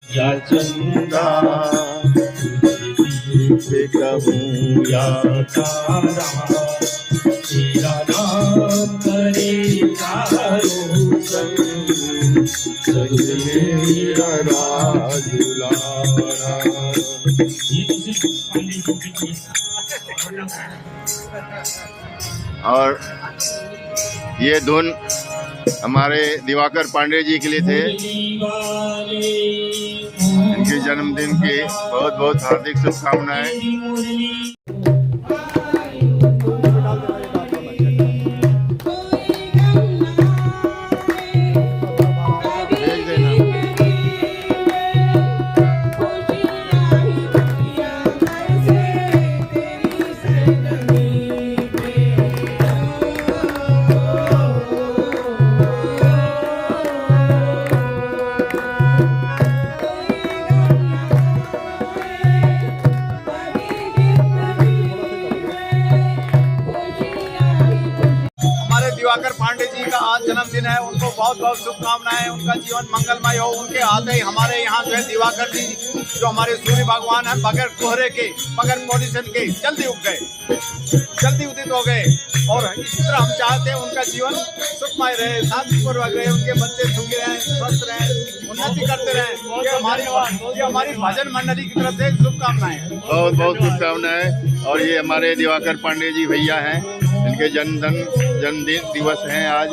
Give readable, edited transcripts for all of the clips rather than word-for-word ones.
या चंदा तुझे कहूँ या तारा, तेरा नाम करे चारों संग, संग मेरा राजुलारा। और ये धुन हमारे दिवाकर पांडे जी के लिए थे। इनके जन्मदिन की बहुत बहुत हार्दिक शुभकामनाएं। दिवाकर पांडे जी का आज जन्मदिन है, उनको बहुत बहुत शुभकामनाएं। उनका जीवन मंगलमय हो। उनके आते ही हमारे यहाँ जो है दिवाकर जी जो हमारे सूर्य भगवान हैं, बगैर कोहरे के बगैर पॉल्यूशन के जल्दी उग गए, जल्दी उदित हो गए। और इसी तरह हम चाहते हैं उनका जीवन सुखमय रहे, शांतिपूर्वक रहे, उनके बच्चे सुखी रहें, स्वस्थ रहें, उन्नति करते रहें। ये हमारी भजन मंडली की तरफ से शुभकामनाएं। बहुत बहुत शुभकामनाएं। और ये हमारे दिवाकर पांडे जी भैया हैं, इनके जन्मदिन दिवस हैं आज।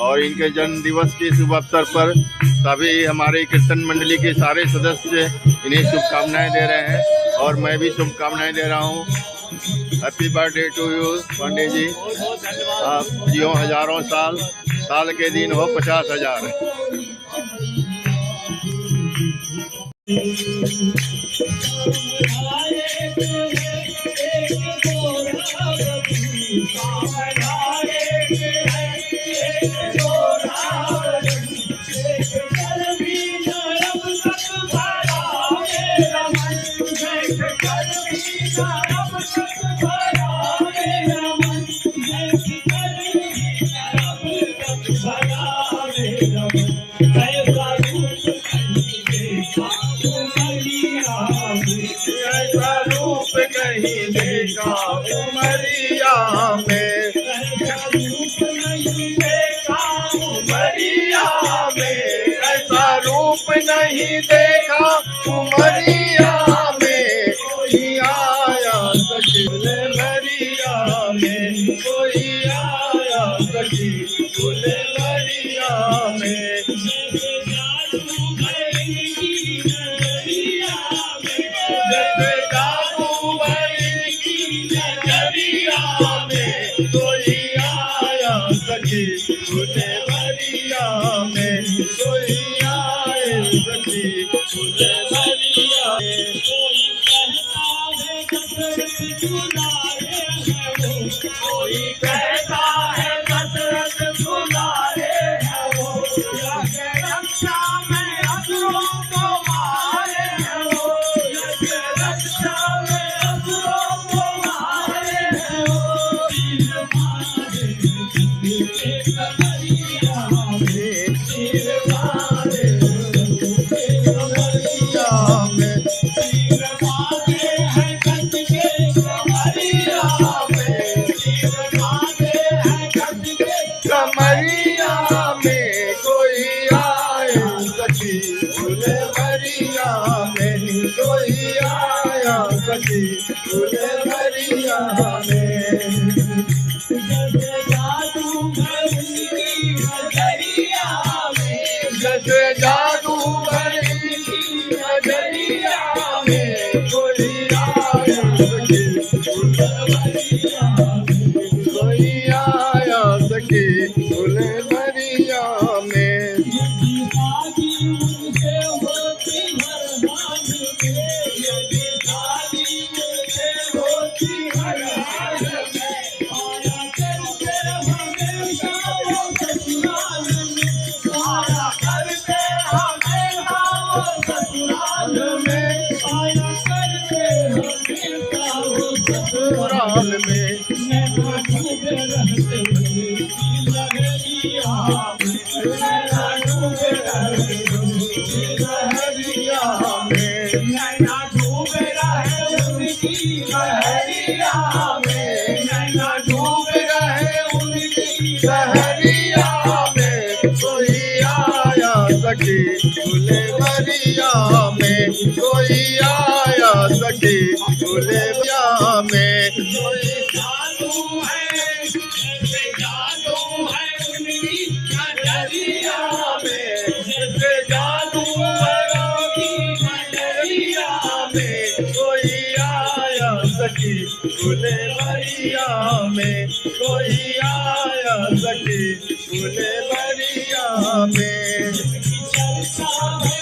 और इनके जन्म दिवस के शुभ अवसर पर सभी हमारे कीर्तन मंडली के सारे सदस्य इन्हें शुभकामनाएं दे रहे हैं। और मैं भी शुभकामनाएं दे रहा हूं। Happy birthday to you Pandey ji. आप जियो हजारों साल, साल के दिन हो 50,000। नहीं देखा उमरिया में, उमरिया में ऐसा रूप नहीं देखा उमरिया में। कोई आया सखी मरिया में, कोई आया सखी मरिया में। फूले मरिया में कोई आए सखी, फूले मरिया में कोई कहता है दशरथ बुलाए हैं वो, कोई कहता है दशरथ बुलाए हैं वो। रक्षा में असुरों को मारे हैं वो, रक्षा में असुरों को मारे हैं वो। कमरिया में कोई आए सखी, फूले मरिया में कोई आया सखी, फूले मरिया में। जैसे जादू भरी नजरिया में कोई आया सखी, फूले मरिया में कोई आया सखी, फूले मरिया में। में में, नैना डूब रहे उनकी लहरिया में, नैना डूब रहे उनकी सहरिया में कोई आया सखी फुलवरिया में, कोई आया सखी फुलवरिया में, कोई जादू है, जैसे जादू है उनकी नजरिया में, जैसे जादू है उनकी नजरिया में, कोई आया सखी फुलवरिया में, कोई आया सखी फुलवरिया में, चलता है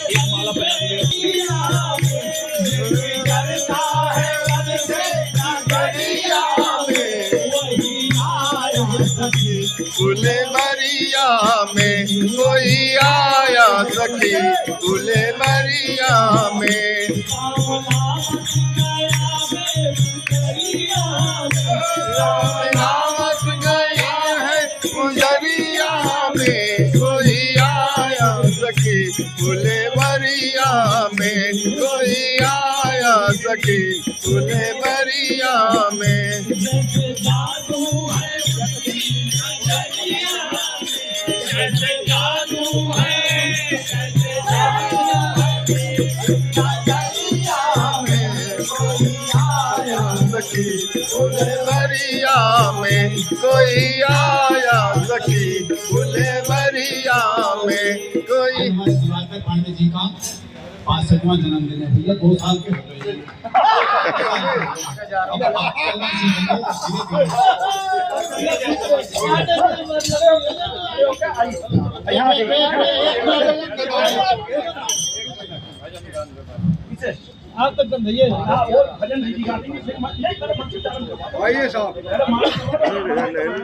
करता है मन से नगरिया में, वही आया सखी फुलवरिया में, कोई आया सखी फुलवरिया में, रावत गए हैं गुजरिया में, कोई आया सखी फुलवरिया में, कोई आया सखी फुलवरिया में, जैसे जादू है जैसे जादू है, जैसे जादू सखी फुलवरिया में, कोई आया सखी फुलवरिया में, कोई दिवाकर पांडे जी का 65वां जन्मदिन है भैया, 2 साल के हो गए हैं। अब आप चलना सीखेंगे। आप तक भैया भजन नहीं गाते, आइए साहब।